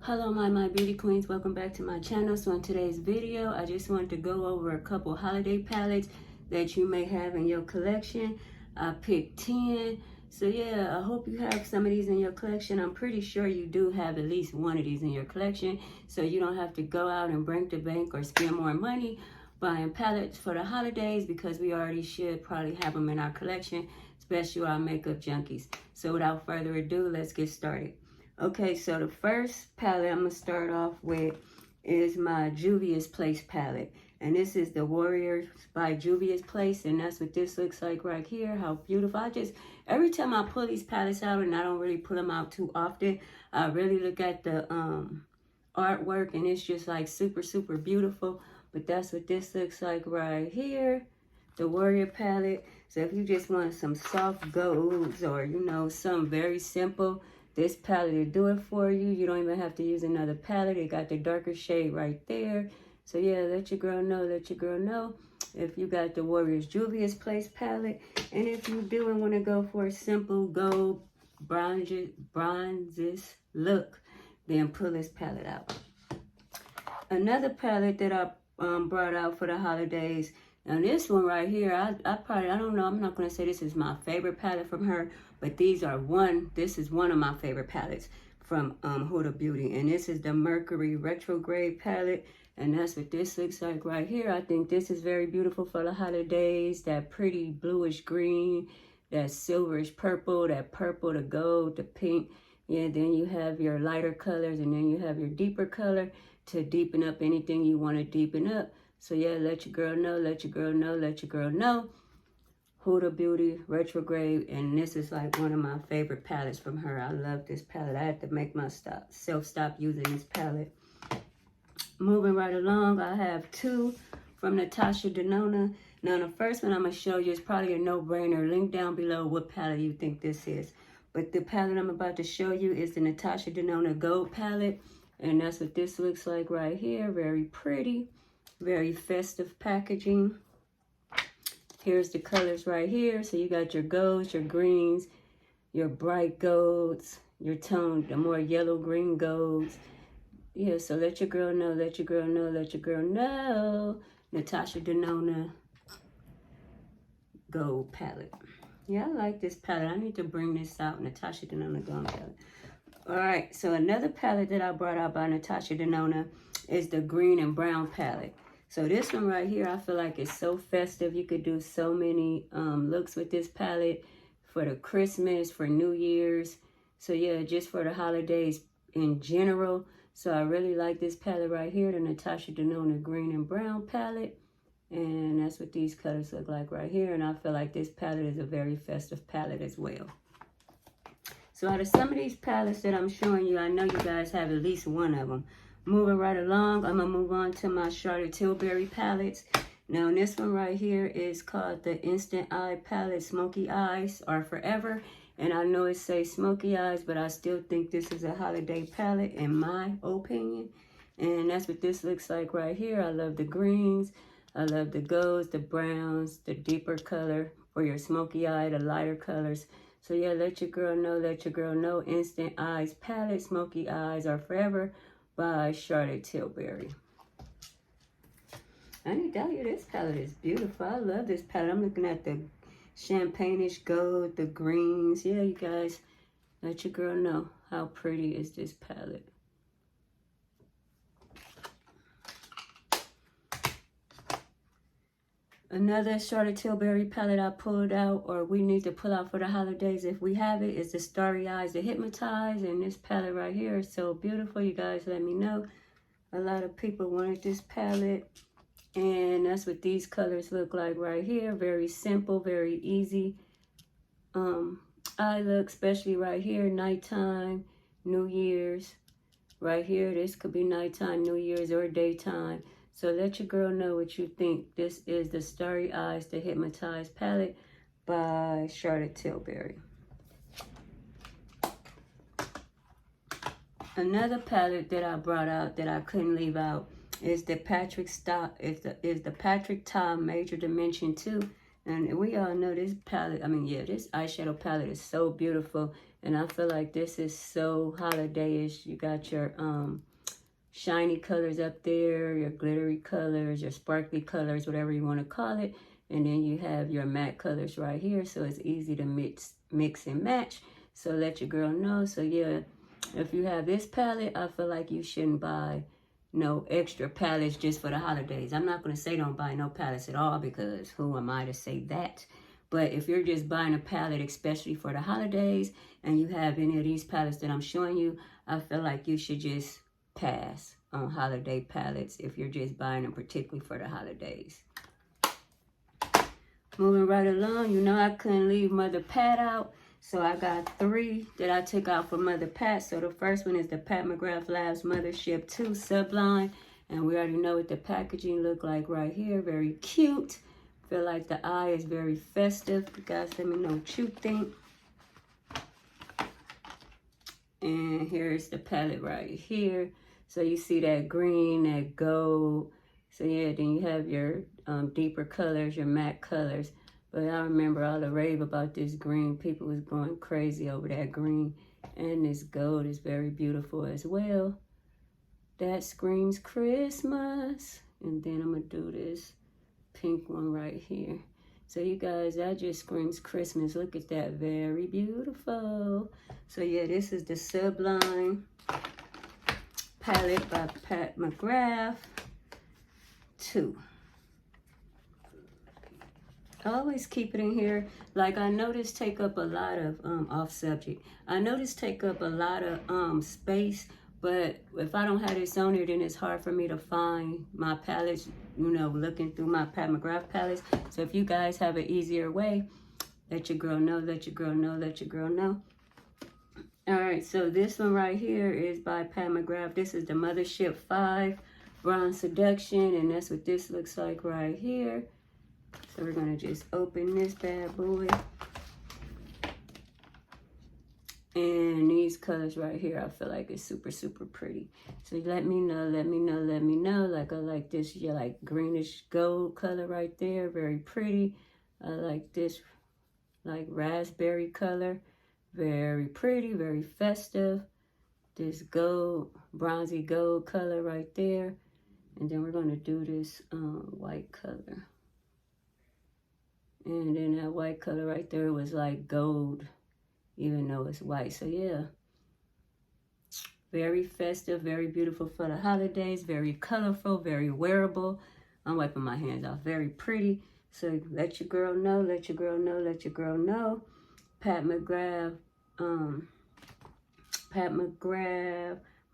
Hello my beauty queens, welcome back to my channel. So in today's video I just wanted to go over a couple holiday palettes that you may have in your collection. I picked 10. So yeah, I hope you have some of these in your collection. I'm pretty sure you do have at least one of these in your collection, so you don't have to go out and break the bank or spend more money buying palettes for the holidays, because we already should probably have them in our collection, especially our makeup junkies. So without further ado, let's get started. Okay, so the first palette I'm going to start off with is my Juvia's Place palette. And this is the Warriors by Juvia's Place. And that's what this looks like right here. How beautiful. Every time I pull these palettes out, and I don't really pull them out too often, I really look at the artwork, and it's just like super, super beautiful. But that's what this looks like right here. The Warrior palette. So if you just want some soft golds, or, you know, something very simple, this palette will do it for you. You don't even have to use another palette. It got the darker shade right there. So yeah, let your girl know, if you got the Warriors Juvia's Place palette. And if you do and want to go for a simple gold bronzes look, then pull this palette out. Another palette that I brought out for the holidays. Now this one right here, I don't know, I'm not going to say this is my favorite palette from her, but this is one of my favorite palettes from Huda Beauty. And this is the Mercury Retrograde palette. And that's what this looks like right here. I think this is very beautiful for the holidays. That pretty bluish green, that silverish purple, that purple, the gold, the pink. Yeah, then you have your lighter colors, and then you have your deeper color to deepen up anything you want to deepen up. So yeah, let your girl know, let your girl know. Huda Beauty Retrograde, and this is like one of my favorite palettes from her. I love this palette. I had to make myself stop using this palette. Moving right along, I have two from Natasha Denona. Now the first one I'm going to show you is probably a no-brainer. Link down below what palette you think this is. But the palette I'm about to show you is the Natasha Denona Gold palette. And that's what this looks like right here. Very pretty. Very festive packaging. Here's the colors right here. So you got your golds, your greens, your bright golds, your tone, the more yellow green golds. Yeah, so let your girl know, let your girl know. Natasha Denona Gold palette. Yeah, I like this palette. I need to bring this out, Natasha Denona Gold palette. All right, so another palette that I brought out by Natasha Denona is the green and brown palette. So this one right here, I feel like it's so festive. You could do so many looks with this palette for the Christmas, for New Year's. So yeah, just for the holidays in general. So I really like this palette right here, the Natasha Denona Green and Brown palette. And that's what these colors look like right here. And I feel like this palette is a very festive palette as well. So out of some of these palettes that I'm showing you, I know you guys have at least one of them. Moving right along, I'm going to move on to my Charlotte Tilbury palettes. Now, this one right here is called the Instant Eye Palette Smoky Eyes Are Forever. And I know it says Smoky Eyes, but I still think this is a holiday palette in my opinion. And that's what this looks like right here. I love the greens. I love the golds, the browns, the deeper color for your smoky eye, the lighter colors. So yeah, let your girl know. Instant Eyes Palette Smoky Eyes Are Forever by Charlotte Tilbury. I need to tell you, this palette is beautiful. I love this palette. I'm looking at the champagne-ish gold, the greens. Yeah, you guys, let your girl know how pretty is this palette. Another Charlotte Tilbury palette I pulled out, or we need to pull out for the holidays if we have it, is the Starry Eyes to Hypnotize. And this palette right here is so beautiful. You guys let me know. A lot of people wanted this palette. And that's what these colors look like right here. Very simple, very easy eye look, especially right here, nighttime, New Year's. Right here, this could be nighttime, New Year's, or daytime. So let your girl know what you think. This is the Starry Eyes to Hypnotize palette by Charlotte Tilbury. Another palette that I brought out that I couldn't leave out is the Patrick Ta Major Dimension 2. And we all know this palette, this eyeshadow palette is so beautiful. And I feel like this is so holiday-ish. You got your shiny colors up there, your glittery colors, your sparkly colors, whatever you want to call it. And then you have your matte colors right here, so it's easy to mix and match. So let your girl know. So yeah, if you have this palette, I feel like you shouldn't buy no extra palettes just for the holidays. I'm not going to say don't buy no palettes at all, because who am I to say that? But if you're just buying a palette especially for the holidays, and you have any of these palettes that I'm showing you, I feel like you should just pass on holiday palettes if you're just buying them particularly for the holidays. Moving right along, you know I couldn't leave Mother Pat out. So I got 3 that I took out for Mother Pat. So the first one is the Pat McGrath Labs Mothership 2 Subline. And we already know what the packaging look like right here. Very cute. Feel like the eye is very festive. You guys let me know what you think. And here's the palette right here. So you see that green, that gold. So yeah, then you have your deeper colors, your matte colors. But I remember all the rave about this green. People was going crazy over that green. And this gold is very beautiful as well. That screams Christmas. And then I'm going to do this pink one right here. So you guys, that just screams Christmas. Look at that. Very beautiful. So yeah, this is the Sublime palette by Pat McGrath 2. I always keep it in here. Like, I know this take up a lot of, off subject. I know this take up a lot of space, but if I don't have this on here, then it's hard for me to find my palettes, you know, looking through my Pat McGrath palettes. So if you guys have an easier way, let your girl know, let your girl know, let your girl know. All right, so this one right here is by Pat McGrath. This is the Mothership 5 Bronze Seduction, and that's what this looks like right here. So we're going to just open this bad boy. And these colors right here, I feel like it's super, super pretty. So let me know, let me know, let me know. Like, I like this, yeah, like greenish gold color right there. Very pretty. I like this, like raspberry color. Very pretty, very festive. This gold, bronzy gold color right there. And then we're going to do this white color. And then that white color right there was like gold, even though it's white. So yeah, very festive, very beautiful for the holidays, very colorful, very wearable. I'm wiping my hands off. Very pretty. So let your girl know, let your girl know, let your girl know. Pat McGrath,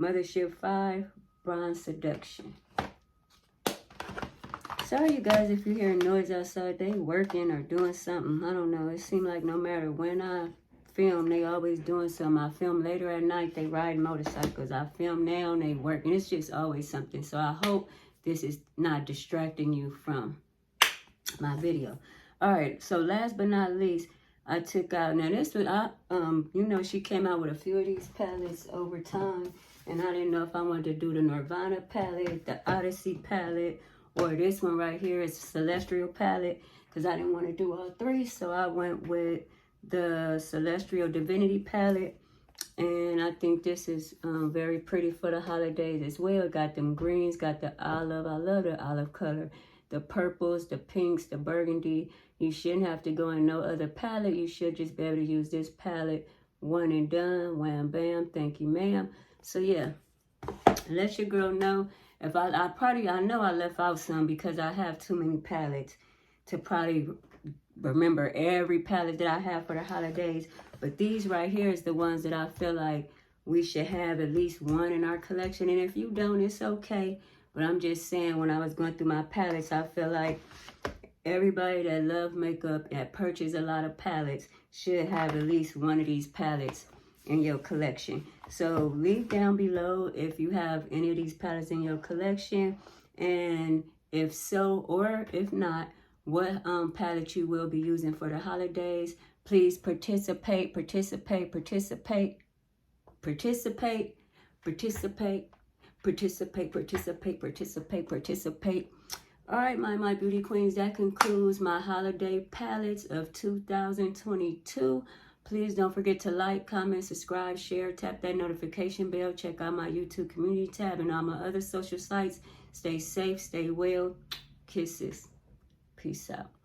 Mothership 5, Bronze Seduction. Sorry, you guys, if you hear noise outside. They working or doing something. I don't know. It seems like no matter when I film, they always doing something. I film later at night, they ride motorcycles. I film now, and they working. It's just always something. So I hope this is not distracting you from my video. All right, so last but not least, I took out, now this one, you know, she came out with a few of these palettes over time, and I didn't know if I wanted to do the Nirvana palette, the Odyssey palette, or this one right here is Celestial palette, because I didn't want to do all 3, so I went with the Celestial Divinity palette, and I think this is very pretty for the holidays as well. Got them greens, got the olive, I love the olive color, the purples, the pinks, the burgundy. You shouldn't have to go in no other palette. You should just be able to use this palette, one and done, wham bam, thank you ma'am. So yeah, let your girl know. If I know I left out some because I have too many palettes to probably remember every palette that I have for the holidays. But these right here is the ones that I feel like we should have at least one in our collection. And if you don't, it's okay. But I'm just saying, when I was going through my palettes, I feel like everybody that loves makeup, that purchase a lot of palettes, should have at least one of these palettes in your collection. So leave down below if you have any of these palettes in your collection, and if so or if not, what palette you will be using for the holidays. Please participate, participate, participate, participate, participate, participate, participate, participate, participate. All right, my beauty queens, that concludes my holiday palettes of 2022. Please don't forget to like, comment, subscribe, share, tap that notification bell. Check out my YouTube community tab and all my other social sites. Stay safe, stay well. Kisses. Peace out.